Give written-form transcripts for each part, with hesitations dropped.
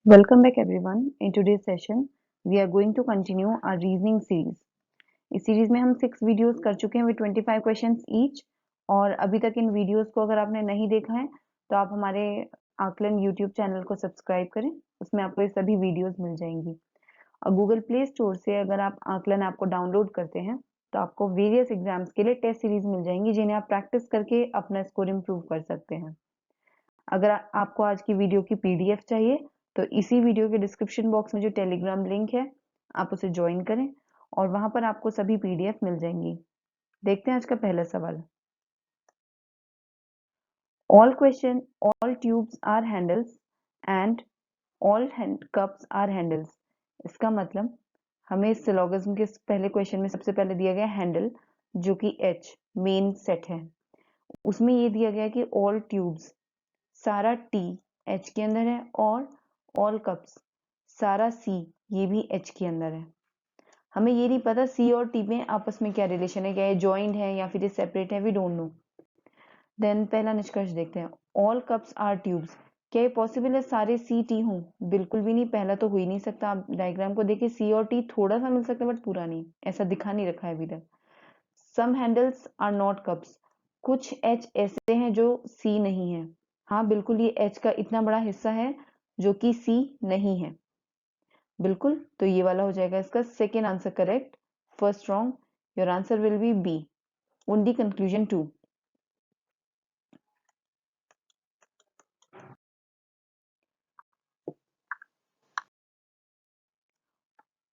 Welcome back everyone. In today's session, we are going to continue our reasoning series. इस series में हम 6 videos कर चुके हैं विद 25 क्वेश्चंस ईच और अभी तक इन वीडियोस को अगर आपने नहीं देखा है तो आप हमारे आकलन यूट्यूब चैनल को सब्सक्राइब करें, उसमें आपको ये सभी वीडियोस मिल जाएंगी। और गूगल प्ले स्टोर से अगर आप आकलन ऐप को डाउनलोड करते हैं तो आपको वेरियस एग्जाम्स के लिए टेस्ट सीरीज मिल जाएंगी जिन्हें आप प्रैक्टिस करके अपना स्कोर इम्प्रूव कर सकते हैं। अगर आपको आज की वीडियो की पीडीएफ चाहिए तो इसी वीडियो के डिस्क्रिप्शन बॉक्स में जो टेलीग्राम लिंक है आप उसे ज्वाइन करें और वहां पर आपको सभी पीडीएफ मिल जाएंगी। देखते हैं आज का पहला सवाल। All tubes are handles and all cups are handles. इसका मतलब हमें इस सिलोगिज्म के पहले क्वेश्चन में सबसे पहले दिया गया हैंडल जो कि एच मेन सेट है, उसमें ये दिया गया कि ऑल ट्यूब्स सारा टी एच के अंदर है और ऑल कप्स सारा सी ये भी एच के अंदर है। हमें ये नहीं पता सी और टी में आपस में क्या रिलेशन है, क्या ये जॉइंट है या फिर ये सेपरेट है, वी डोंट नो। देन पहला निष्कर्ष देखते हैं। ऑल कप्स आर ट्यूब्स, क्या ये पॉसिबल है सारे सी टी हों? बिल्कुल भी नहीं, पहला तो हो ही नहीं सकता। आप डायग्राम को देखिए, सी और टी थोड़ा सा मिल सकता है बट पूरा नहीं, ऐसा दिखा नहीं रखा है अभी तक। सम हैंडल्स आर नॉट कप्स, कुछ एच ऐसे हैं जो सी नहीं है। हाँ बिल्कुल, ये एच का इतना बड़ा हिस्सा है जो कि सी नहीं है, बिल्कुल। तो ये वाला हो जाएगा इसका second answer correct, first wrong. Your answer will be B, only conclusion 2।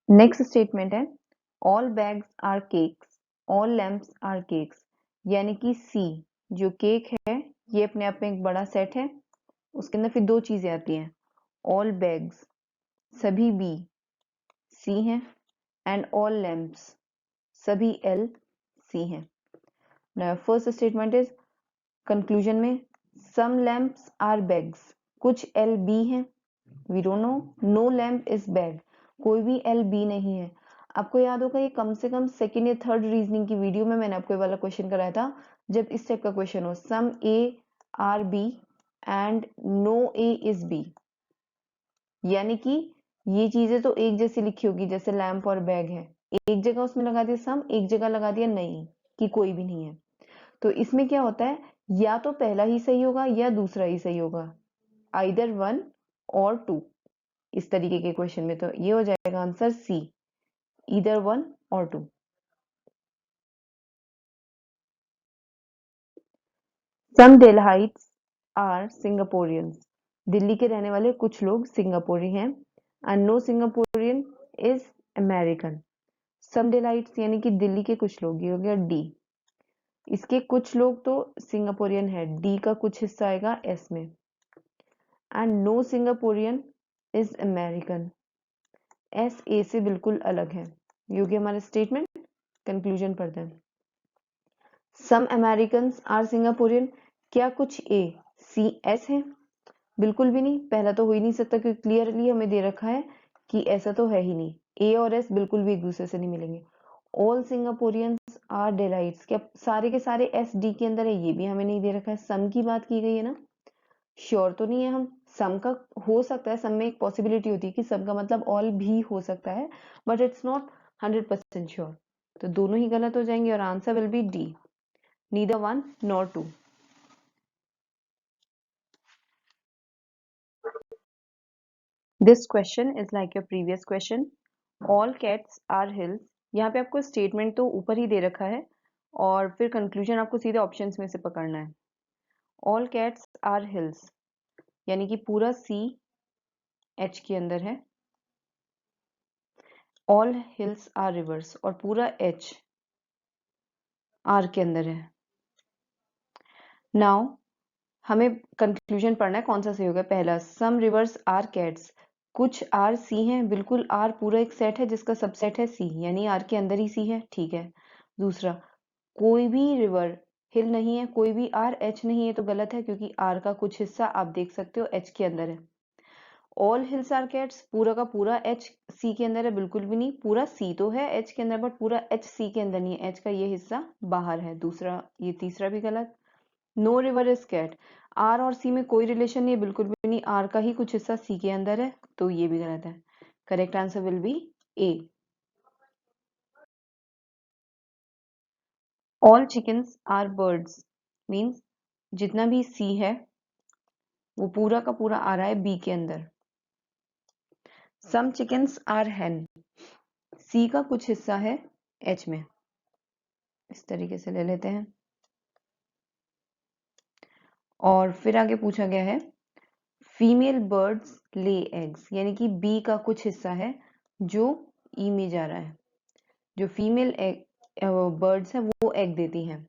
Next statement है all bags are cakes, all lamps are cakes. यानी कि सी जो केक है ये अपने आप में एक बड़ा सेट है, उसके अंदर फिर दो चीजें आती हैं। ऑल बैग्स सभी बी सी हैं एंड ऑल लैम्प्स सभी एल सी हैं। फर्स्ट स्टेटमेंट इज कंक्लूजन में सम लैम्प्स आर बैग्स, कुछ एल बी हैं, we don't know. No lamp is bag, कोई भी एल बी नहीं है। आपको याद होगा ये कम से कम सेकेंड या थर्ड रीजनिंग की वीडियो में मैंने आपको ये वाला क्वेश्चन कराया था। जब इस टाइप का क्वेश्चन हो some A are B and no A is B, यानी कि ये चीजें तो एक जैसी लिखी होगी, जैसे लैम्प और बैग है, एक जगह उसमें लगा दिया सम, एक जगह लगा दिया नहीं कि कोई भी नहीं है। तो इसमें क्या होता है, या तो पहला ही सही होगा या दूसरा ही सही होगा, आइदर 1 और 2। इस तरीके के क्वेश्चन में तो ये हो जाएगा आंसर सी, ईदर 1 और 2। सम डेलहाइट्स आर सिंगापोरियंस, दिल्ली के रहने वाले कुछ लोग सिंगापुरी हैं। And no Singaporean is American. Some Delhiites यानी कि दिल्ली के कुछ लोग, ये हो गया डी। इसके कुछ लोग तो सिंगापुरियन है, डी का कुछ हिस्सा आएगा एस में। And no Singaporean is American, S A से बिल्कुल अलग है। ये हो गया हमारा स्टेटमेंट। कंक्लूजन पढ़ते हैं। सम अमेरिकन आर सिंगापुरियन, क्या कुछ ए सी एस है? बिल्कुल भी नहीं, पहला तो हो ही नहीं सकता क्योंकि क्लियरली हमें दे रखा है कि ऐसा तो है ही नहीं। ए और एस बिल्कुल भी एक दूसरे से नहीं मिलेंगे। ऑल सिंगापुरियंस आर डेलाइट्स, क्या सारे के सारे एस डी के अंदर है? ये भी हमें नहीं दे रखा है। सम की बात की गई है ना, श्योर तो नहीं है हम। सम का हो सकता है, सम में एक पॉसिबिलिटी होती है कि सम का मतलब ऑल भी हो सकता है, बट इट्स नॉट 100% श्योर। तो दोनों ही गलत हो जाएंगे और answer will B D, neither 1 nor 2. This question is like your previous question. All cats are hills. यहाँ पे आपको स्टेटमेंट तो ऊपर ही दे रखा है और फिर कंक्लूजन आपको सीधे ऑप्शंस में से पकड़ना है। All cats are hills यानी कि पूरा सी एच के अंदर है। All hills are rivers और पूरा एच आर के अंदर है। नाउ हमें कंक्लूजन पढ़ना है, कौन सा सही होगा। पहला, सम रिवर्स आर कैट्स, कुछ आर सी हैं, बिल्कुल आर पूरा एक सेट है जिसका सबसेट है सी, यानी आर के अंदर ही सी है, ठीक है। दूसरा, कोई भी रिवर हिल नहीं है, कोई भी आर एच नहीं है तो गलत है क्योंकि आर का कुछ हिस्सा आप देख सकते हो एच के अंदर है। ऑल हिल्स आर कैट्स, पूरा का पूरा एच सी के अंदर है, बिल्कुल भी नहीं। पूरा सी तो है एच के अंदर बट पूरा एच सी के अंदर नहीं है, एच का ये हिस्सा बाहर है। दूसरा, ये तीसरा भी गलत। No river is cat, R और सी में कोई रिलेशन नहीं है, बिल्कुल भी नहीं। आर का ही कुछ हिस्सा सी के अंदर है, तो ये भी गलत है। Correct answer will be A. All chickens are birds means जितना भी सी है वो पूरा का पूरा आ रहा है बी के अंदर। सम चिकन्स आर hen, सी का कुछ हिस्सा है एच में। इस तरीके से ले लेते हैं। और फिर आगे पूछा गया है फीमेल बर्ड्स ले एग्स, यानी कि बी का कुछ हिस्सा है जो ई में जा रहा है। जो फीमेल बर्ड्स हैं वो एग देती हैं।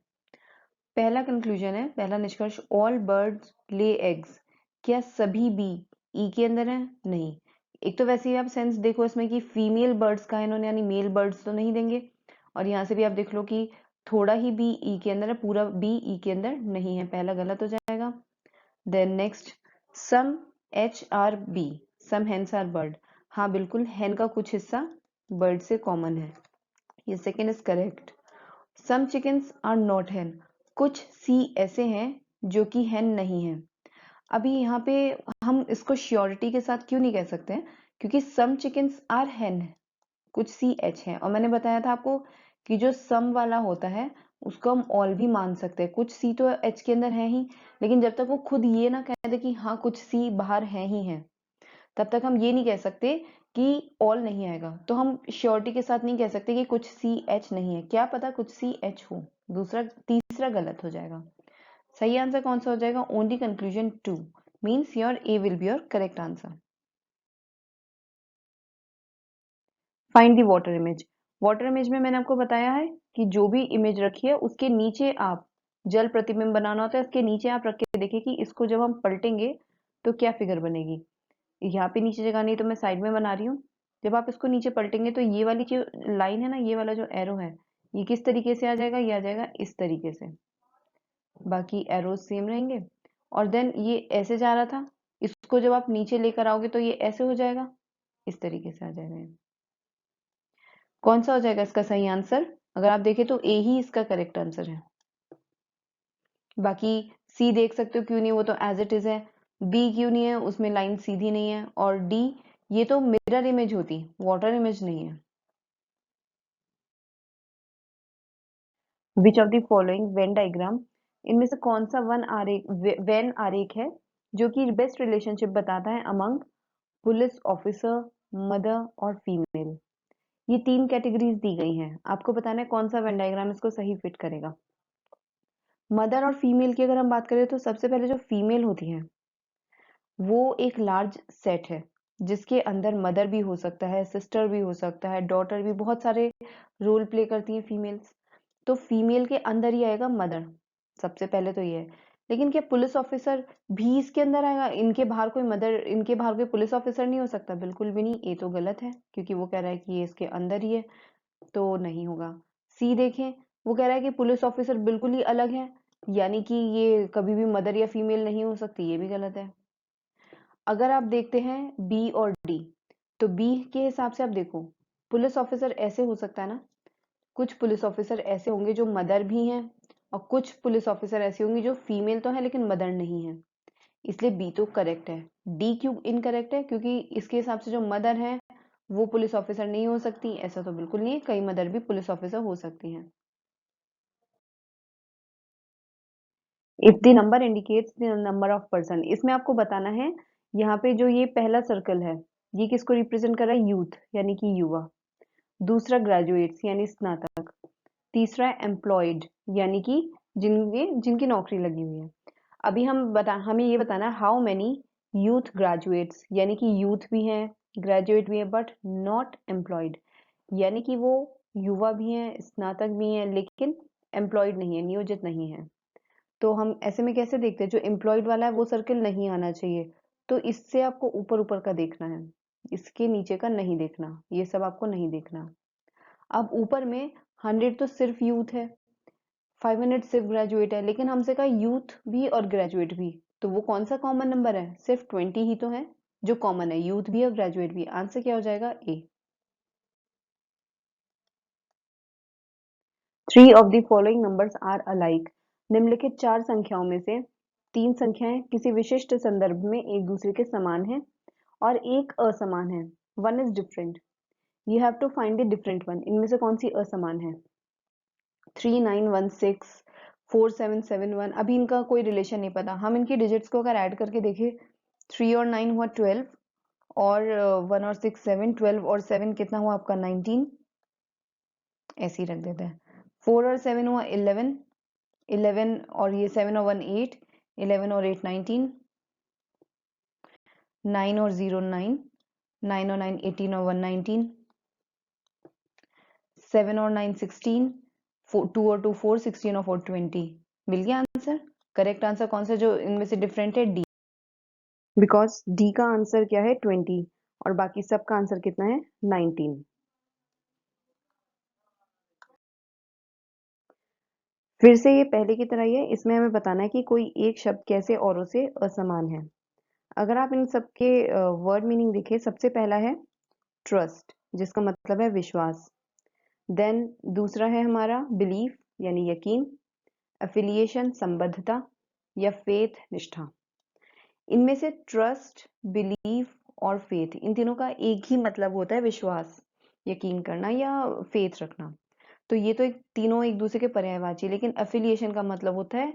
पहला कंक्लूजन है, पहला निष्कर्ष, ऑल बर्ड्स ले एग्स। क्या सभी बी ई के अंदर है? नहीं। एक तो वैसे ही आप सेंस देखो इसमें कि फीमेल बर्ड्स का है इन्होंने, यानी मेल बर्ड्स तो नहीं देंगे। और यहाँ से भी आप देख लो कि थोड़ा ही बी ई के अंदर है, पूरा बी ई के अंदर नहीं है। पहला गलत हो जाएगा। Then next, some H are B, some hens are bird. हाँ बिल्कुल, हेन का कुछ हिस्सा बर्ड से कॉमन है, ये second is correct. Some chickens are not hen, कुछ सी ऐसे हैं जो कि hen नहीं है। अभी यहाँ पे हम इसको श्योरिटी के साथ क्यों नहीं कह सकते हैं, क्योंकि सम चिकन्स आर hen, कुछ सी एच है। और मैंने बताया था आपको कि जो सम वाला होता है उसको हम ऑल भी मान सकते हैं। कुछ सी तो एच के अंदर है ही, लेकिन जब तक वो खुद ये ना कह दे कि हाँ कुछ सी बाहर है ही है, तब तक हम ये नहीं कह सकते कि ऑल नहीं आएगा। तो हम श्योरिटी के साथ नहीं कह सकते कि कुछ सी एच नहीं है, क्या पता कुछ सी एच हो। दूसरा, तीसरा गलत हो जाएगा। सही आंसर कौन सा हो जाएगा? Only conclusion 2 means your A will be your correct answer. Find the water image. Water image में मैंने आपको बताया है कि जो भी इमेज रखी है उसके नीचे आप जल प्रतिबिंब बनाना होता है, उसके नीचे आप रख के देखिए कि इसको जब हम पलटेंगे तो क्या फिगर बनेगी। यहाँ पे नीचे जगह नहीं तो मैं साइड में बना रही हूँ। जब आप इसको नीचे पलटेंगे तो ये वाली जो लाइन है ना, ये वाला जो एरो है, ये किस तरीके से आ जाएगा? ये आ जाएगा इस तरीके से। बाकी एरोज सेम रहेंगे। और देन ये ऐसे जा रहा था, इसको जब आप नीचे लेकर आओगे तो ये ऐसे हो जाएगा, इस तरीके से आ जाएगा। कौन सा हो जाएगा इसका सही आंसर? अगर आप देखें तो ए ही इसका करेक्ट आंसर है। बाकी सी देख सकते हो क्यों नहीं, वो तो एज इट इज है। बी क्यों नहीं है, उसमें लाइन सीधी नहीं है। और डी, ये तो मिरर इमेज होती, वाटर इमेज नहीं है। Which of the following Venn diagram, इनमें से कौन सा वन आरेख, वेन आरेख है जो कि बेस्ट रिलेशनशिप बताता है अमंग पुलिस ऑफिसर, मदर और फीमेल। ये तीन कैटेगरीज दी गई हैं, आपको बताना है कौन सा वेन डायग्राम इसको सही फिट करेगा। मदर और फीमेल की अगर हम बात करें तो सबसे पहले जो फीमेल होती है वो एक लार्ज सेट है, जिसके अंदर मदर भी हो सकता है, सिस्टर भी हो सकता है, डॉटर भी, बहुत सारे रोल प्ले करती हैं फीमेल्स। तो फीमेल के अंदर ही आएगा मदर, सबसे पहले तो ये है। लेकिन क्या पुलिस ऑफिसर भी इसके अंदर आएगा? इनके बाहर कोई मदर, इनके बाहर कोई पुलिस ऑफिसर नहीं हो सकता? बिल्कुल भी नहीं, ये तो गलत है क्योंकि वो कह रहा है कि ये इसके अंदर ही है, तो नहीं होगा। सी देखें, वो कह रहा है कि पुलिस ऑफिसर बिल्कुल ही अलग है, यानी कि ये कभी भी मदर या फीमेल नहीं हो सकती, ये भी गलत है। अगर आप देखते हैं बी और डी, तो बी के हिसाब से आप देखो, पुलिस ऑफिसर ऐसे हो सकता है ना, कुछ पुलिस ऑफिसर ऐसे होंगे जो मदर भी हैं, और कुछ पुलिस ऑफिसर ऐसे होंगे जो फीमेल तो है लेकिन मदर नहीं है। इसलिए बी तो करेक्ट है। डी क्यों इनकरेक्ट है? क्योंकि इसके हिसाब से जो मदर है वो पुलिस ऑफिसर नहीं हो सकती, ऐसा तो बिल्कुल नहीं है, कई मदर भी पुलिस ऑफिसर हो सकती हैं। If the number indicates the number of person, इसमें आपको बताना है यहाँ पे जो ये पहला सर्कल है ये किसको रिप्रेजेंट कर रहा है? यूथ यानी कि युवा। दूसरा ग्रेजुएट्स यानी स्नातक। तीसरा एम्प्लॉयड यानी कि जिनकी नौकरी लगी हुई है। अभी हमें ये बताना है हाउ मेनी यूथ ग्रेजुएट्स, यानी कि यूथ भी हैं, ग्रेजुएट भी है, बट नॉट एम्प्लॉयड, यानी कि वो युवा भी हैं, स्नातक भी हैं, लेकिन एम्प्लॉयड नहीं है, नियोजित नहीं है। तो हम ऐसे में कैसे देखते हैं, जो एम्प्लॉयड वाला है वो सर्किल नहीं आना चाहिए, तो इससे आपको ऊपर ऊपर का देखना है, इसके नीचे का नहीं देखना, ये सब आपको नहीं देखना। अब ऊपर में 100 तो सिर्फ यूथ है, 500 सिर्फ ग्रेजुएट है, लेकिन हमसे कहा यूथ भी और ग्रेजुएट भी, तो वो कौन सा कॉमन नंबर है? सिर्फ 20 ही तो है जो कॉमन है, यूथ भी और ग्रेजुएट भी। आंसर क्या हो जाएगा? A. 3 of the following numbers are alike, निम्नलिखित चार संख्याओं में से तीन संख्याएं किसी विशिष्ट संदर्भ में एक दूसरे के समान हैं और एक असमान है। One is different, you have to find the different one. इनमें से कौन सी असमान है? 3916 4771, अभी इनका कोई रिलेशन नहीं पता। हम इनकी डिजिट्स को अगर ऐड करके देखें, 3 और 9 हुआ 12, और 1 और 6 7, 12 और 7 कितना हुआ आपका 19, ऐसे ही रख देते हैं। 4 और 7 हुआ 11, 11 और ये 7 और 1 8, 11 और 8 19, 9 और 0 9, 9 और 9 18 और 1 19, 7 और 9 16, 2 और 2 4, 16 और 4 20। मिल गया आंसर। करेक्ट आंसर कौन सा जो इनमें से डिफरेंट है? डी, बिकॉज डी का आंसर क्या है? 20 और बाकी सब का आंसर कितना है? 19। फिर से ये पहले की तरह ही है, इसमें हमें बताना है कि कोई एक शब्द कैसे औरों से असमान है। अगर आप इन सब के वर्ड मीनिंग देखें, सबसे पहला है ट्रस्ट, जिसका मतलब है विश्वास। देन दूसरा है हमारा बिलीफ यानी यकीन, एफिलिएशन संबद्धता, या फेथ निष्ठा। इनमें से ट्रस्ट, बिलीफ और फेथ, इन तीनों का एक ही मतलब होता है विश्वास, यकीन करना या फेथ रखना। तो ये तो एक तीनों एक दूसरे के पर्यायवाची, लेकिन एफिलिएशन का मतलब होता है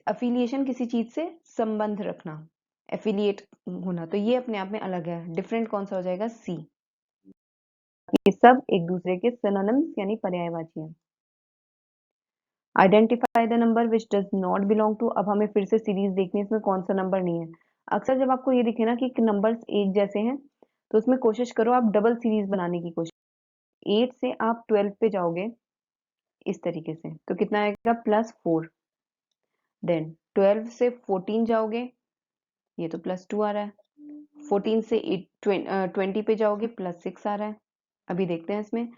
अफिलिएशन किसी चीज से संबंध रखना, एफिलिएट होना। तो ये अपने आप में अलग है। डिफरेंट कौन सा हो जाएगा? सी। ये सब एक दूसरे के सिनोनिम्स यानी पर्यायवाची हैं। Identify the number which does not belong to. अब हमें फिर से सीरीज देखनी है, इसमें कौन सा नंबर नहीं है। अक्सर जब आपको ये दिखे ना कि नंबर्स एक जैसे हैं, तो उसमें कोशिश करो आप डबल सीरीज बनाने की कोशिश। 8 से आप 12 पे जाओगे इस तरीके से, तो कितना आएगा? +4। देन 12 से 14 जाओगे, ये तो +2 आ रहा है। 14 से 20 पे जाओगे, +6 आ रहा है। अभी देखते हैं इसमें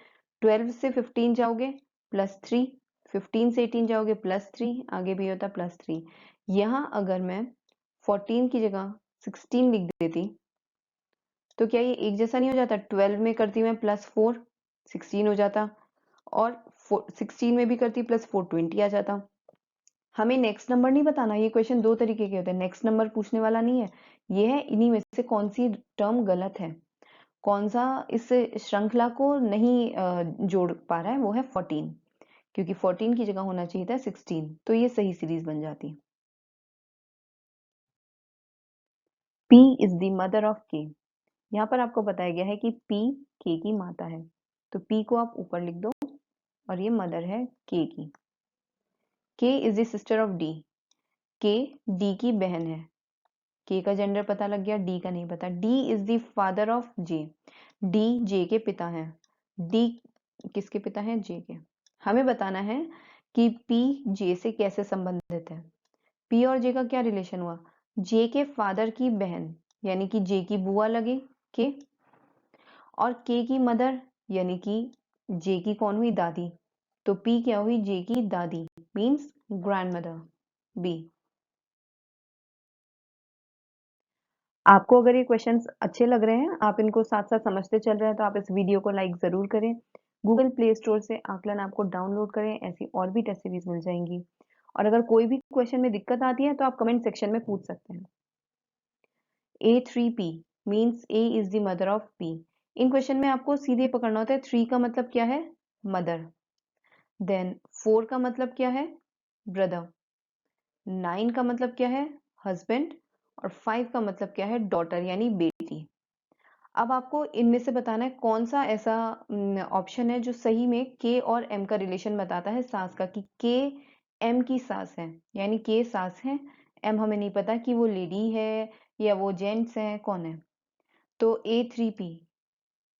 12 से 15 जाओगे, +3, 15 से 18 जाओगे, +3, आगे भी होता +3। यहाँ अगर मैं 14 की जगह 16 लिख देती, तो क्या ये एक जैसा नहीं हो जाता? 12 में करती मैं +4, 16 हो जाता, और 16 में भी करती +4, 20 आ जाता। हमें नेक्स्ट नंबर नहीं बताना, ये क्वेश्चन दो तरीके के होते हैं, नेक्स्ट नंबर पूछने वाला नहीं है। ये है इन्हीं में से कौन सी टर्म गलत है, कौन सा इस श्रृंखला को नहीं जोड़ पा रहा है, वो है 14, क्योंकि 14 की जगह होना चाहिए था 16, तो ये सही सीरीज बन जाती। P is the mother of K। यहाँ पर आपको बताया गया है कि P K की माता है, तो P को आप ऊपर लिख दो, और ये मदर है K की। K is the sister of D। K D की बहन है। K का जेंडर पता लग गया, D का नहीं पता। D is the father of J। D J के पिता हैं। D किसके पिता हैं? J के। हमें बताना है कि P J से कैसे संबंधित है। P और J का क्या रिलेशन हुआ? J के फादर की बहन, यानी कि J की बुआ लगी K, और K की मदर यानी कि J की कौन हुई? दादी। तो P क्या हुई? J की दादी, मीन्स ग्रैंडमदर, B। आपको अगर ये क्वेश्चंस अच्छे लग रहे हैं, आप इनको साथ साथ समझते चल रहे हैं, तो आप इस वीडियो को लाइक जरूर करें। गूगल प्ले स्टोर से आकलन ऐप को डाउनलोड करें, ऐसी और भी टेस्ट सीरीज मिल जाएंगी। और अगर कोई भी क्वेश्चन में दिक्कत आती है, तो आप कमेंट सेक्शन में पूछ सकते हैं। A3P means A is the mother of P। In question में आपको सीधे पकड़ना होता है। 3 का मतलब क्या है? मदर। देन 4 का मतलब क्या है? ब्रदर। 9 का मतलब क्या है? हस्बैंड। और 5 का मतलब क्या है? डॉटर यानी बेटी। अब आपको इनमें से बताना है कौन सा ऐसा ऑप्शन है जो सही में के और एम का रिलेशन बताता है, सास का, कि के एम की सास है, यानी के सास है, एम हमें नहीं पता कि वो लेडी है या वो जेंट्स है, कौन है। तो A3P,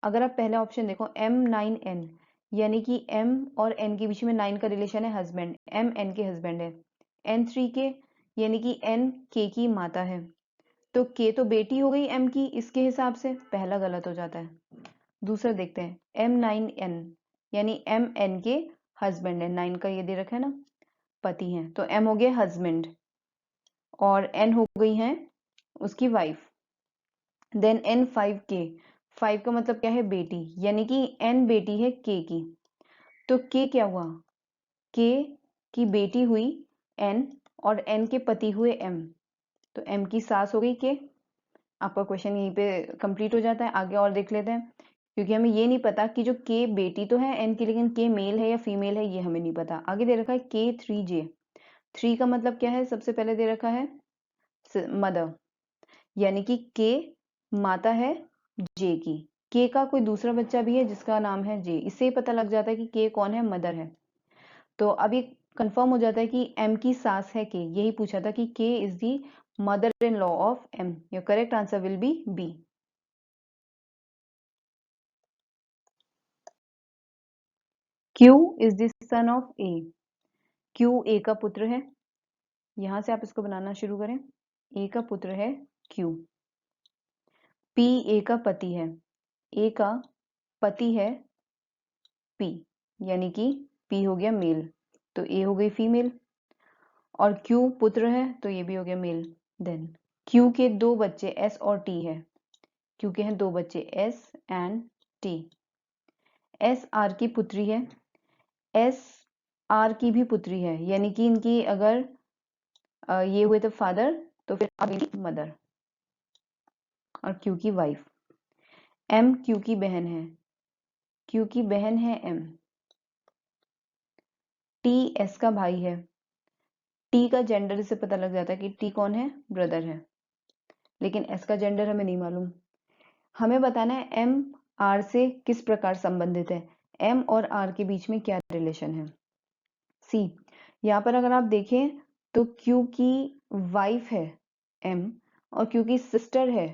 अगर आप पहला ऑप्शन देखो M9N, यानी कि M और N के बीच में 9 का रिलेशन है, हस्बैंड, M N के हस्बैंड है। N3K यानी कि N K की माता है, तो K तो बेटी हो गई M की, इसके हिसाब से पहला गलत हो जाता है। दूसरा देखते हैं M9N, यानी M N के हस्बैंड है, 9 का ये दे रखा है ना, पति हैं, तो M हो गया हस्बैंड और N हो गई है उसकी वाइफ। देन N5K, 5 का मतलब क्या है? बेटी, यानी कि N बेटी है K की, तो K क्या हुआ? K की बेटी हुई N, और एन के पति हुए एम, तो एम की सास हो गई के। आपका क्वेश्चन यहीं पे कंप्लीट हो जाता है। आगे और देख लेते हैं, क्योंकि हमें ये नहीं पता कि जो के बेटी तो है एन की, लेकिन के मेल है या फीमेल है ये हमें नहीं पता। आगे दे रखा है के 3J। 3 का मतलब क्या है, सबसे पहले दे रखा है मदर, यानी कि के माता है जे की। के का कोई दूसरा बच्चा भी है जिसका नाम है जे, इससे ही पता लग जाता है कि के कौन है, मदर है। तो अब ये कंफर्म हो जाता है कि एम की सास है के। यही पूछा था कि K is the mother in law of M. Your correct answer will be B. Q is the son of A. Q A का पुत्र है। यहां से आप इसको बनाना शुरू करें। ए का पुत्र है क्यू। पी ए का पति है। ए का पति है पी, यानी कि पी हो गया मेल, तो ए हो गई फीमेल। और क्यू पुत्र है तो ये भी हो गया मेल। देन क्यू के दो बच्चे एस और टी है। क्यू के हैं दो बच्चे S and T. S R की पुत्री है, एस आर की भी पुत्री है, यानी कि इनकी अगर ये हुए तो फादर, तो फिर आर मदर। और क्यू की वाइफ। एम क्यू की बहन है, क्यू की बहन है एम। टी एस का भाई है। टी का जेंडर से पता लग जाता है कि टी कौन है, ब्रदर है, लेकिन एस का जेंडर हमें नहीं मालूम। हमें बताना है एम आर से किस प्रकार संबंधित है, एम और आर के बीच में क्या रिलेशन है। सी, यहाँ पर अगर आप देखें तो क्यू की वाइफ है एम और क्यू की सिस्टर है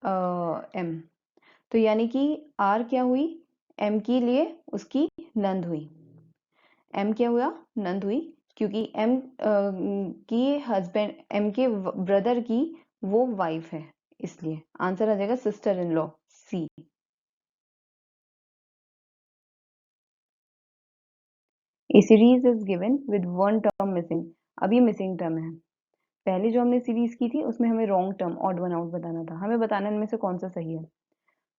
एम, तो यानी कि आर क्या हुई, एम के लिए उसकी नंद हुई। एम क्या हुआ, नंद हुई, क्योंकि एम की हस्बैंड, एम के ब्रदर की वो वाइफ है, इसलिए आंसर आ जाएगा sister in law, C. A series is given with one term missing. अब ये मिसिंग टर्म है। पहले जो हमने सीरीज की थी उसमें हमें wrong term odd one out बताना था, हमें बताना इनमें से कौन सा सही है।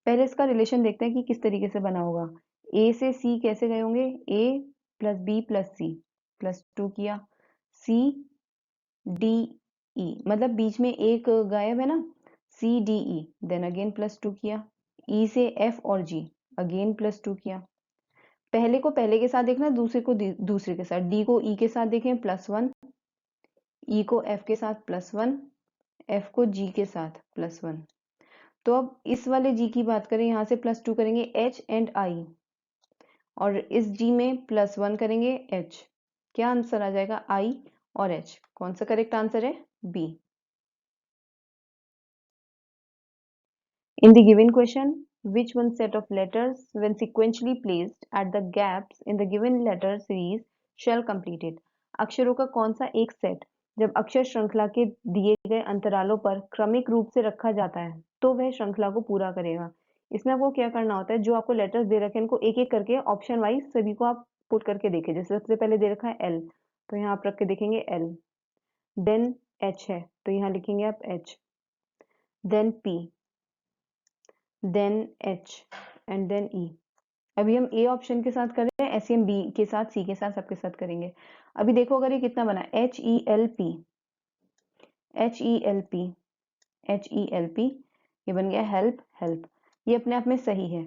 पहले इसका रिलेशन देखते हैं कि किस तरीके से बना होगा। ए से सी कैसे गए होंगे, ए प्लस बी प्लस सी, प्लस टू किया, सी डी ई, मतलब बीच में एक गायब है ना, C D E, then again plus two किया। ई से एफ और जी, अगेन प्लस टू किया। पहले को पहले के साथ देखना, दूसरे को दूसरे के साथ। डी को ई के साथ देखें प्लस वन, ई को एफ के साथ प्लस वन, एफ को जी के साथ प्लस वन। तो अब इस वाले जी की बात करें, यहां से प्लस टू करेंगे एच एंड आई, और इस जी में प्लस वन करेंगे एच। क्या आंसर आ जाएगा, आई और एच। कौन सा करेक्ट आंसर है, B. In the given question, which one set of letters, when sequentially placed at the gaps in the given letter series, shall complete it? अक्षरों का कौन सा एक सेट जब अक्षर श्रृंखला के दिए गए अंतरालों पर क्रमिक रूप से रखा जाता है तो वह श्रृंखला को पूरा करेगा। इसमें आपको क्या करना होता है, जो आपको लेटर्स दे रखे हैं इनको एक एक करके ऑप्शन वाइज सभी को आप पुट करके देखें। जैसे सबसे पहले दे रखा है एल, तो यहाँ आप रख के देखेंगे एल। देन एच है तो यहाँ लिखेंगे आप H, then P, then H and then E. अभी हम ए ऑप्शन के साथ कर रहे हैं, ऐसे हम बी के साथ, सी के साथ, सबके साथ करेंगे। अभी देखो अगर ये कितना बना, H E L P, H E L P, H E L P, ये बन गया हेल्प हेल्प। ये अपने आप में सही है।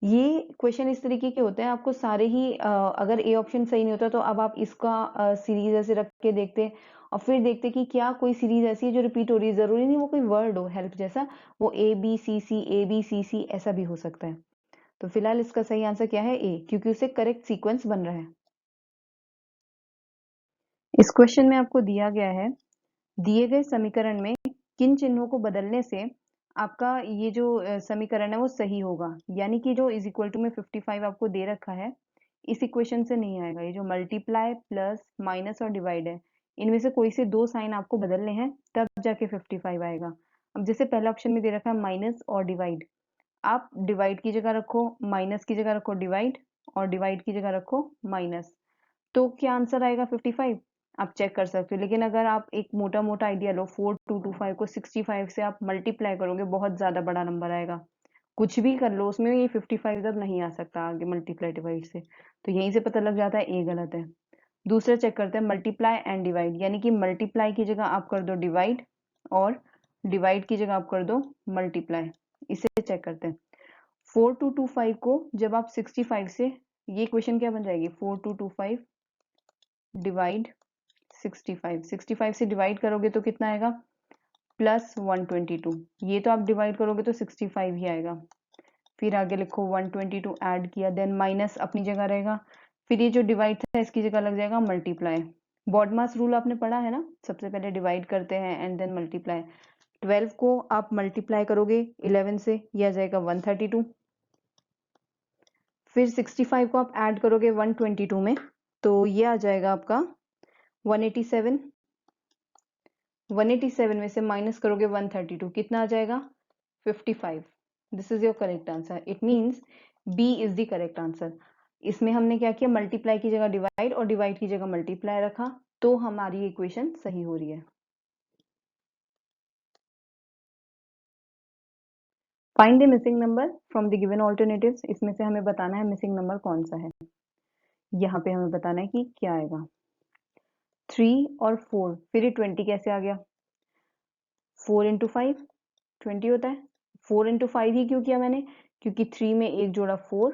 ये क्वेश्चन इस तरीके के होते हैं, आपको सारे ही अगर ए ऑप्शन सही नहीं होता तो अब आप इसका सीरीज ऐसे रख के देखते और फिर देखते कि क्या कोई सीरीज ऐसी है जो रिपीट हो रही है। जरूरी नहीं वो कोई वर्ड हो हेल्प जैसा, वो A B C C, A B C सी ऐसा भी हो सकता है। तो फिलहाल इसका सही आंसर क्या है, ए, क्योंकि उसे करेक्ट सीक्वेंस बन रहा है। इस क्वेश्चन में आपको दिया गया है, दिए गए समीकरण में किन चिन्हों को बदलने से आपका ये जो समीकरण है वो सही होगा। यानी कि जो इज इक्वल टू में 55 आपको दे रखा है, इस इक्वेशन से नहीं आएगा। ये जो मल्टीप्लाई प्लस माइनस और डिवाइड है, इनमें से कोई से दो साइन आपको बदलने हैं तब जाके 55 आएगा। अब जैसे पहला ऑप्शन में दे रखा है माइनस और डिवाइड, आप डिवाइड की जगह रखो माइनस, की जगह रखो डिवाइड, और डिवाइड की जगह रखो माइनस, तो क्या आंसर आएगा 55। आप चेक कर सकते हो। लेकिन अगर आप एक मोटा मोटा आइडिया लो, 4225 को 65 से आप मल्टीप्लाई करोगे, बहुत ज्यादा बड़ा नंबर आएगा। कुछ भी कर लो उसमें ये 55 तक नहीं आ सकता आगे मल्टीप्लाई डिवाइड से, तो यहीं से पता लग जाता है ए गलत है। दूसरा चेक करते हैं मल्टीप्लाई एंड डिवाइड, यानी कि मल्टीप्लाई की जगह आप कर दो डिवाइड और डिवाइड की जगह आप कर दो मल्टीप्लाई। इसे चेक करते हैं 4225 को जब आप 65 से, ये इक्वेशन क्या बन जाएगी 4225 डिवाइड 65, 65 से डिवाइड करोगे तो कितना आएगा प्लस 122, ये तो आप डिवाइड करोगे तो 65 ही आएगा। फिर आगे लिखो 122 ऐड किया, देन माइनस अपनी जगह रहेगा, फिर ये जो डिवाइड था इसकी जगह लग जाएगा मल्टीप्लाई। बॉडमास रूल आपने पढ़ा है ना, सबसे पहले डिवाइड करते हैं एंड देन मल्टीप्लाई। 12 को आप मल्टीप्लाई करोगे 11 से, यह आ जाएगा 132। फिर 65 को आप ऐड करोगे 122 में तो ये आ जाएगा आपका 187। 187 में से माइनस करोगे 132, कितना आ जाएगा 55। This is your correct answer. It means B is the correct answer. इसमें हमने क्या किया, मल्टीप्लाई की जगह डिवाइड और डिवाइड की जगह मल्टीप्लाई रखा, तो हमारी इक्वेशन सही हो रही है। Find the missing number from the given alternatives. इसमें से हमें बताना है मिसिंग नंबर कौन सा है। यहाँ पे हमें बताना है कि क्या आएगा 3 और 4, फिर ये 20 कैसे आ गया, 4 इंटू 5 20 होता है। 4 इंटू 5 ही क्यों किया मैंने, क्योंकि 3 में एक जोड़ा 4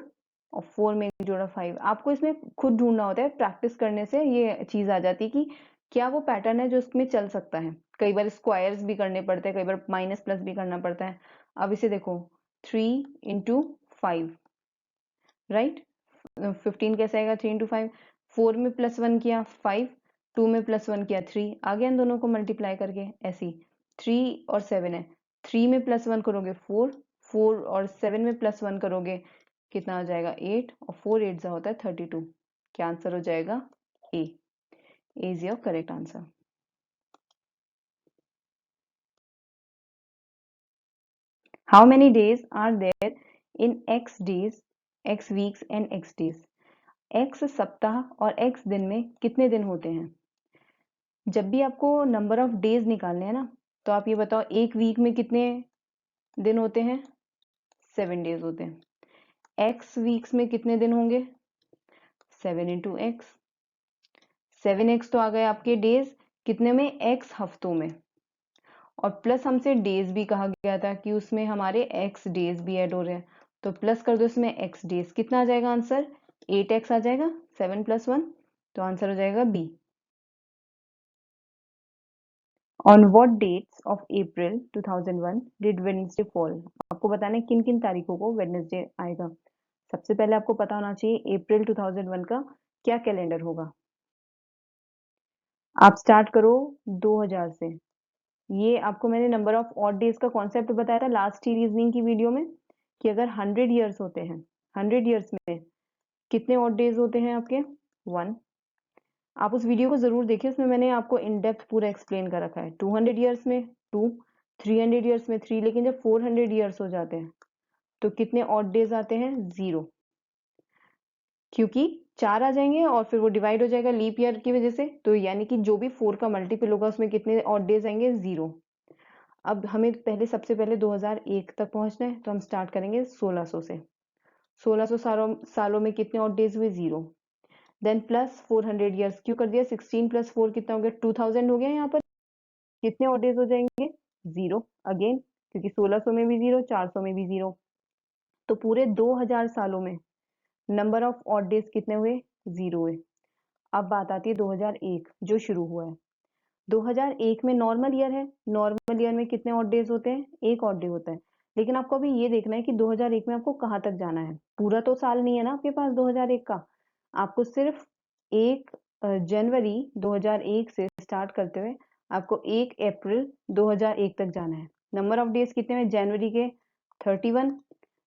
और 4 में एक जोड़ा 5। आपको इसमें खुद ढूंढना होता है, प्रैक्टिस करने से ये चीज आ जाती है कि क्या वो पैटर्न है जो इसमें चल सकता है। कई बार स्क्वायर्स भी करने पड़ते हैं, कई बार माइनस प्लस भी करना पड़ता है। अब इसे देखो 3 इंटू 5, राइट, 15 कैसे आएगा 3 इंटू 5, 4 में प्लस 1 किया 5, 2 में प्लस 1 किया 3, आ गया इन दोनों को मल्टीप्लाई करके। ऐसी 3 और 7 है, 3 में प्लस 1 करोगे 4, 4 और 7 में प्लस 1 करोगे कितना आ जाएगा 8, और 4 8 होता है 32। क्या आंसर हो जाएगा A is your correct answer. How many days are there in x days, x weeks and x days. x सप्ताह और x दिन में कितने दिन होते हैं। जब भी आपको नंबर ऑफ डेज निकालने हैं ना, तो आप ये बताओ एक वीक में कितने दिन होते हैं, 7 डेज होते हैं। x वीक्स में कितने दिन होंगे, 7 इंटू एक्स। 7x तो आ गए आपके डेज, कितने में, x हफ्तों में। और प्लस हमसे डेज भी कहा गया था कि उसमें हमारे x डेज भी ऐड हो रहे हैं, तो प्लस कर दो इसमें x डेज, कितना आ जाएगा आंसर 8x आ जाएगा, 7 + 1, तो आंसर हो जाएगा B. On what dates of April 2001 did Wednesday fall? आपको बताना है किन किन तारीखों को वेडनेसडे आएगा। सबसे पहले आपको पता होना चाहिए अप्रैल 2001 का क्या कैलेंडर होगा। आप स्टार्ट करो 2000 से। ये आपको मैंने नंबर ऑफ ऑड डेज का कॉन्सेप्ट बताया था लास्ट ही रीजनिंग की वीडियो में, कि अगर 100 ईयर्स होते हैं, 100 ईयर्स में कितने ऑड डेज होते हैं आपके 1। आप उस वीडियो को जरूर देखिए, उसमें मैंने आपको इन डेप्थ पूरा एक्सप्लेन कर रखा है। 200 ईयर्स में 2, 300 ईयर्स में 3, लेकिन जब 400 ईयर्स हो जाते हैं तो कितने ऑड डेज आते हैं 0, क्योंकि 4 आ जाएंगे और फिर वो डिवाइड हो जाएगा लीप ईयर की वजह से, तो यानी कि जो भी 4 का मल्टीपल होगा उसमें कितने ऑड डेज आएंगे 0। अब हमें पहले सबसे पहले 2001 तक पहुंचना है, तो हम स्टार्ट करेंगे 1600 से। 1600 सालों में कितने ऑड डेज हुए 0, देन प्लस 400 ईयर्स, क्यों कर दिया 16 + 4 कितना हो गया 2000 हो गया। यहाँ पर कितने ऑड डेज हो जाएंगे 0 अगेन, क्योंकि 1600 में भी 0, 400 में भी 0, तो पूरे 2000 सालों में नंबर ऑफ ऑड डेज कितने हुए 0 हुए। अब बात आती है 2001 जो शुरू हुआ है। 2001 में नॉर्मल ईयर है, नॉर्मल ईयर में कितने ऑड डेज होते हैं, एक ऑड डे होता है। लेकिन आपको अभी ये देखना है कि 2001 में आपको कहाँ तक जाना है, पूरा तो साल नहीं है ना आपके पास 2001 का। आपको सिर्फ 1 जनवरी 2001 से स्टार्ट करते हुए आपको 1 अप्रैल 2001 तक जाना है। नंबर ऑफ डेज कितने हैं, जनवरी के 31,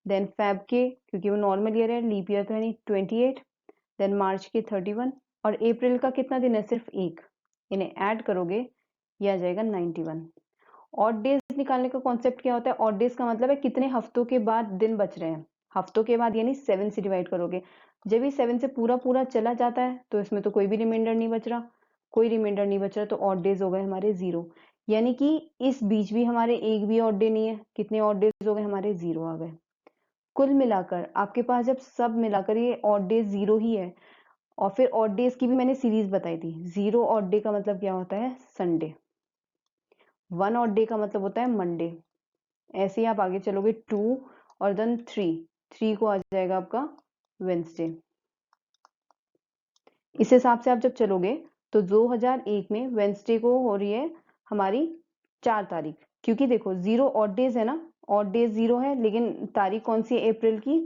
देन फेब के, क्योंकि वो नॉर्मल ईयर है लीप ईयर तो है नहीं, 28, देन मार्च के 31, और अप्रैल का कितना दिन है सिर्फ 1। इन्हें ऐड करोगे ये आ जाएगा 91। ऑड डेज निकालने का कॉन्सेप्ट क्या होता है, ऑड डेज का मतलब है कितने हफ्तों के बाद दिन बच रहे हैं। हफ्तों के बाद यानी 7 से डिवाइड करोगे, जब ये 7 से पूरा पूरा चला जाता है तो इसमें तो कोई भी रिमाइंडर नहीं बच रहा, कोई रिमाइंडर नहीं बच रहा, तो ऑड डेज हो गए हमारे 0। यानी कि इस बीच भी हमारे एक भी ऑड डे नहीं है, कितने ऑड डेज हो गए हमारे 0 आ गए। कुल मिलाकर आपके पास जब सब मिलाकर ये ऑड डेज 0 ही है, और फिर ऑड डेज की भी मैंने सीरीज बताई थी। 0 ऑड डे का मतलब क्या होता है? संडे। 1 ऑड डे का मतलब होता है मंडे। ऐसे ही आप आगे चलोगे 2 और देन 3 को आ जाएगा आपका वेंसडे। इस हिसाब से आप जब चलोगे तो 2001 में वेंसडे को हो रही है हमारी 4 तारीख, क्योंकि देखो 0 ऑड डेज है ना, ऑड डेज 0 है, लेकिन तारीख कौन सी है अप्रैल की?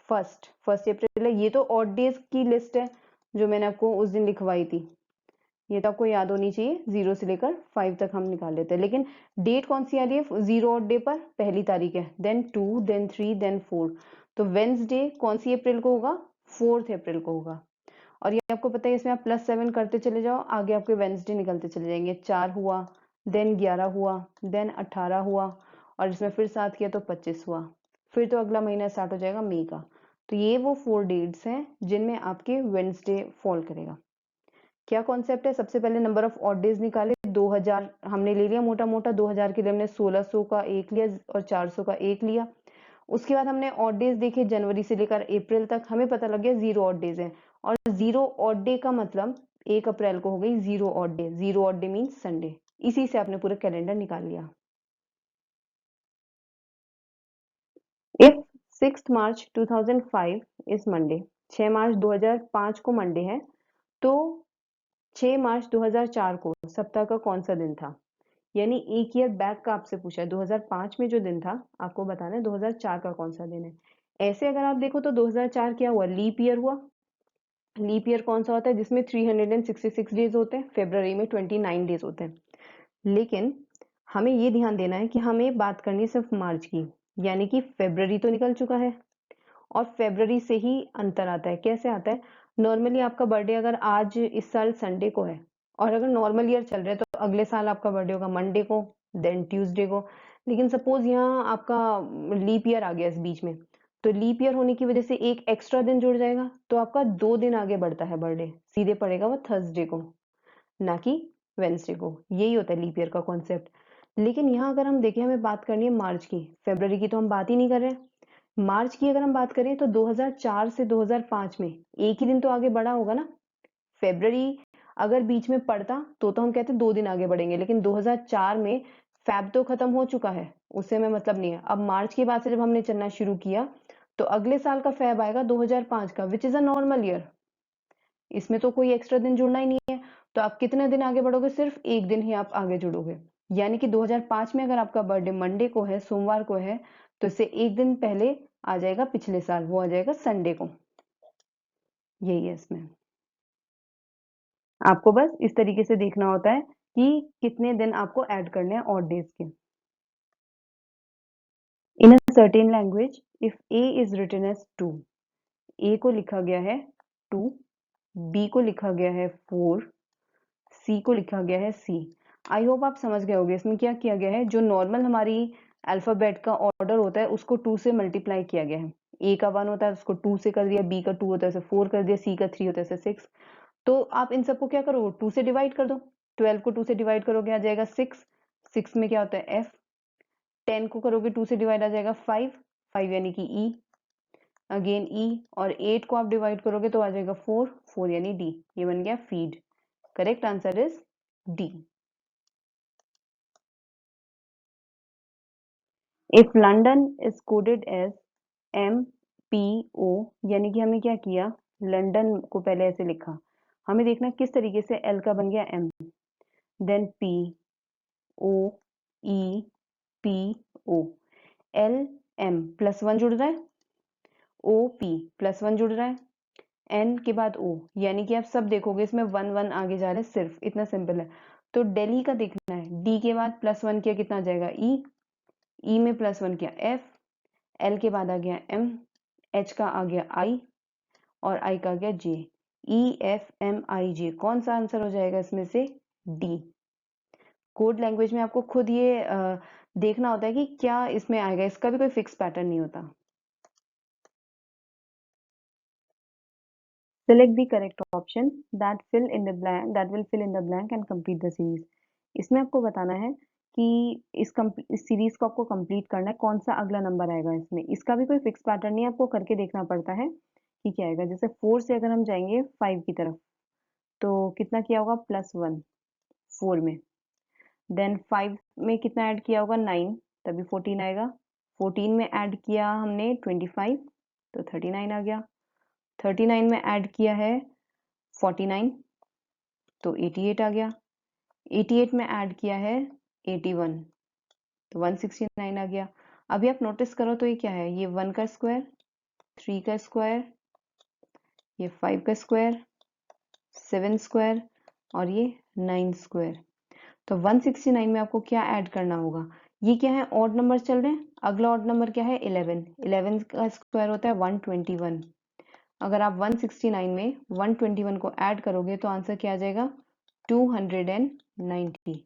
फर्स्ट अप्रैल है। ये तो ऑड डेज की लिस्ट है जो मैंने आपको उस दिन लिखवाई थी, ये तो आपको याद होनी चाहिए। 0 से लेकर 5 तक हम निकाल लेते हैं, लेकिन डेट कौन सी आ रही है 0 ऑड डे पर? पहली तारीख है, देन 2, देन 3, देन 4। तो वेंसडे कौन सी अप्रैल को होगा? 4 अप्रैल को होगा। और ये आपको पता है, इसमें आप +7 करते चले जाओ, आगे आपके वेंसडे निकलते चले जाएंगे। 4 हुआ, देन 11 हुआ, देन 18 हुआ, और इसमें फिर 7 किया तो 25 हुआ। फिर तो अगला महीना स्टार्ट हो जाएगा मई का। तो ये वो 4 डेट्स हैं जिनमें आपके वेंसडे फॉल करेगा। क्या कॉन्सेप्ट है? सबसे पहले नंबर ऑफ ऑड डेज निकाले। 2000 हमने ले लिया मोटा मोटा, 2000 के लिए हमने 1600 का एक लिया और 400 का एक लिया। उसके बाद हमने ऑड डेज देखे जनवरी से लेकर अप्रैल तक, हमें पता लग गया 0 ऑड डेज है। और 0 ऑड डे का मतलब 1 अप्रैल को हो गई 0 odd day. 0 odd day means Sunday. इसी से आपने पूरा कैलेंडर निकाल लिया। इफ 6 मार्च 2005 इज मंडे, 6 मार्च 2005 को मंडे है, तो 6 मार्च 2004 को सप्ताह का कौन सा दिन था? यानी एक ईयर बैक का आपसे पूछा है। 2005 में जो दिन था आपको बताना है 2004 का कौन सा दिन है। ऐसे अगर आप देखो तो 2004 क्या हुआ? लीप ईयर हुआ। लीप ईयर कौन सा होता है? जिसमें 366 डेज होते हैं, फेब्रवरी में 29 डेज होते हैं। लेकिन हमें ये ध्यान देना है कि हमें बात करनी है सिर्फ मार्च की, यानी कि फेब्रवरी तो निकल चुका है और फेब्रवरी से ही अंतर आता है। कैसे आता है? नॉर्मली आपका बर्थडे अगर आज इस साल संडे को है और अगर नॉर्मल ईयर चल रहा है तो अगले साल आपका बर्थडे होगा मंडे को, देन ट्यूसडे को। लेकिन सपोज यहाँ आपका लीप ईयर आ गया इस बीच में, तो लीप ईयर होने की वजह से एक एक्स्ट्रा दिन जुड़ जाएगा, तो आपका 2 दिन आगे बढ़ता है बर्थडे, सीधे पड़ेगा वो थर्सडे को, ना कि वेंसडे को। यही होता है लीप ईयर का कॉन्सेप्ट। लेकिन यहाँ अगर हम देखें, हमें बात करनी है मार्च की, फेब्रवरी की तो हम बात ही नहीं कर रहे हैं। मार्च की अगर हम बात करें तो 2004 से 2005 में एक ही दिन तो आगे बढ़ा होगा ना। फेब्रवरी अगर बीच में पड़ता तो हम कहते 2 दिन आगे बढ़ेंगे, लेकिन 2004 में फैब तो खत्म हो चुका है, उससे हमें मतलब नहीं है। अब मार्च के बाद से जब हमने चलना शुरू किया तो अगले साल का फैब आएगा 2005 का, which is a normal year. इसमें तो कोई एक्स्ट्रा दिन जुड़ना ही नहीं है। तो आप कितने दिन आगे बढ़ोगे? सिर्फ एक दिन ही आप आगे जुड़ोगे। यानी कि 2005 में अगर आपका बर्थडे मंडे को है, सोमवार को है, तो इससे एक दिन पहले आ जाएगा पिछले साल, वो आ जाएगा संडे को। यही है इसमें। आपको बस इस तरीके से देखना होता है कि कितने दिन आपको ऐड करने हैं ऑड डेज के। In a certain language if A is written as 2, A को लिखा गया है 2, बी को लिखा गया है 4, सी को लिखा गया है सी। आई होप आप समझ गए होंगे इसमें क्या किया गया है। जो नॉर्मल हमारी अल्फाबेट का ऑर्डर होता है उसको 2 से मल्टीप्लाई किया गया है। ए का 1 होता है उसको 2 से कर दिया, बी का 2 होता है उसे 4 कर दिया, सी का 3 होता है उसे 6। तो आप इन सबको क्या करो, 2 से डिवाइड कर दो। 12 को 2 से डिवाइड करोगे आ जाएगा 6, 6 में क्या होता है एफ। 10 को करोगे 2 से डिवाइड आ जाएगा 5, 5 यानी कि ई, अगेन ई। और 8 को आप डिवाइड करोगे तो आ जाएगा 4, 4 यानी डी। ये बन गया feed. Correct answer is D. If London is coded as M P O, यानी कि हमें क्या किया, लंदन को पहले ऐसे लिखा, हमें देखना किस तरीके से एल का बन गया M, then P O E P O, L M +1 जुड़ रहा है, ओ पी +1 जुड़ रहा है, एन के बाद ओ, यानी कि आप सब देखोगे इसमें 1 1 आगे जा रहे हैं, सिर्फ इतना सिंपल है। तो दिल्ली का देखना है, डी के बाद +1 किया कितना आ जाएगा ई, ई में +1 किया एफ, एल के बाद आ गया एम, एच का आ गया आई और आई का आ गया जे। ई एफ एम आई जे, कौन सा आंसर हो जाएगा इसमें से? डी। कोड लैंग्वेज में आपको खुद ये देखना होता है कि क्या इसमें आएगा, इसका भी कोई फिक्स पैटर्न नहीं होता। Select the correct option that fill in the blank that will fill in the blank and complete the series. इसमें आपको बताना है कि इस सीरीज को आपको कंप्लीट करना है, कौन सा अगला नंबर आएगा इसमें। इसका भी कोई फिक्स पैटर्न नहीं है, आपको करके देखना पड़ता है कि क्या आएगा। जैसे 4 से अगर हम जाएंगे 5 की तरफ तो कितना किया होगा, +1 4 में। देन 5 में कितना ऐड किया होगा, 9, तभी 14 आएगा। 14 में ऐड किया हमने 25 तो 39 आ गया। 39 में ऐड किया है 49 तो 88 आ गया। 88 में ऐड किया है 81 तो 169 आ गया। अभी आप नोटिस करो तो ये क्या है, ये 1 का स्क्वायर, 3 का स्क्वायर, ये 5 का स्क्वायर, 7 स्क्वायर और ये 9 स्क्वायर। तो 169 में आपको क्या ऐड करना होगा, ये क्या है, ऑड नंबर चल रहे हैं। अगला ऑड नंबर क्या है, 11। 11 का स्क्वायर होता है 121। अगर आप 169 में 121 को ऐड करोगे तो आंसर क्या आ जाएगा, 290।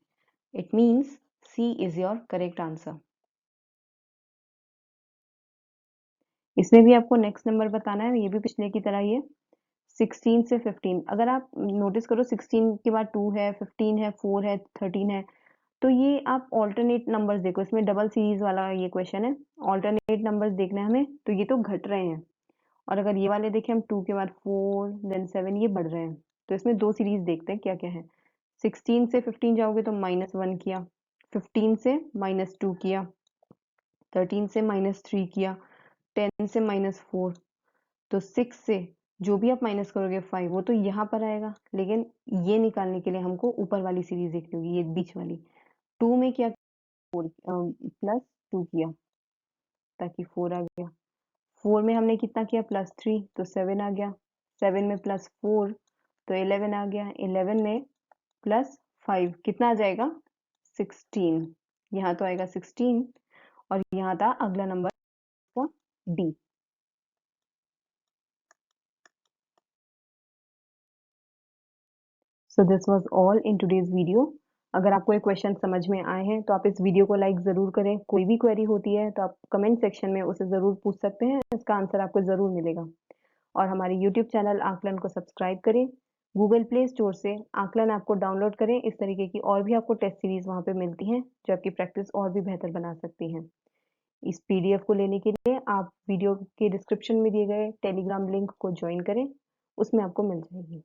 It means C is your correct answer. इसमें भी आपको नेक्स्ट नंबर बताना है, ये भी पिछले की तरह ही है। 16 से 15, अगर आप नोटिस करो 16 के बाद 2 है, 15 है, 4 है, 13 है, तो ये आप ऑल्टरनेट नंबर्स देखो। इसमें डबल सीरीज वाला ये क्वेश्चन है, ऑल्टरनेट नंबर्स देखना है हमें, तो ये तो घट रहे हैं। और अगर ये वाले देखें हम, 2 के बाद 4 देन 7, ये बढ़ रहे हैं। तो इसमें दो सीरीज देखते हैं क्या क्या है। 16 से 15 जाओगे तो -1 किया, 15 से -2 किया, 13 से -3 किया, 10 से -4, तो 6 से जो भी आप माइनस करोगे 5 वो तो यहाँ पर आएगा, लेकिन ये निकालने के लिए हमको ऊपर वाली सीरीज देखनी होगी, ये बीच वाली। 2 में क्या, 4 +2 किया ताकि 4 आ गया। 4 में हमने कितना किया, +3 तो 7 आ गया। 7 में +4 तो 11 आ गया। 11 में +5 कितना आ जाएगा, 16। यहाँ तो आएगा 16 और यहाँ था अगला नंबर का D. So this was all in today's video. अगर आपको ये क्वेश्चन समझ में आए हैं तो आप इस वीडियो को लाइक ज़रूर करें। कोई भी क्वेरी होती है तो आप कमेंट सेक्शन में उसे ज़रूर पूछ सकते हैं, इसका आंसर आपको ज़रूर मिलेगा। और हमारे यूट्यूब चैनल आकलन को सब्सक्राइब करें। गूगल प्ले स्टोर से आकलन ऐप को डाउनलोड करें। इस तरीके की और भी आपको टेस्ट सीरीज वहाँ पे मिलती हैं जो आपकी प्रैक्टिस और भी बेहतर बना सकती हैं। इस पीडीएफ को लेने के लिए आप वीडियो के डिस्क्रिप्शन में दिए गए टेलीग्राम लिंक को ज्वाइन करें, उसमें आपको मिल जाएगी।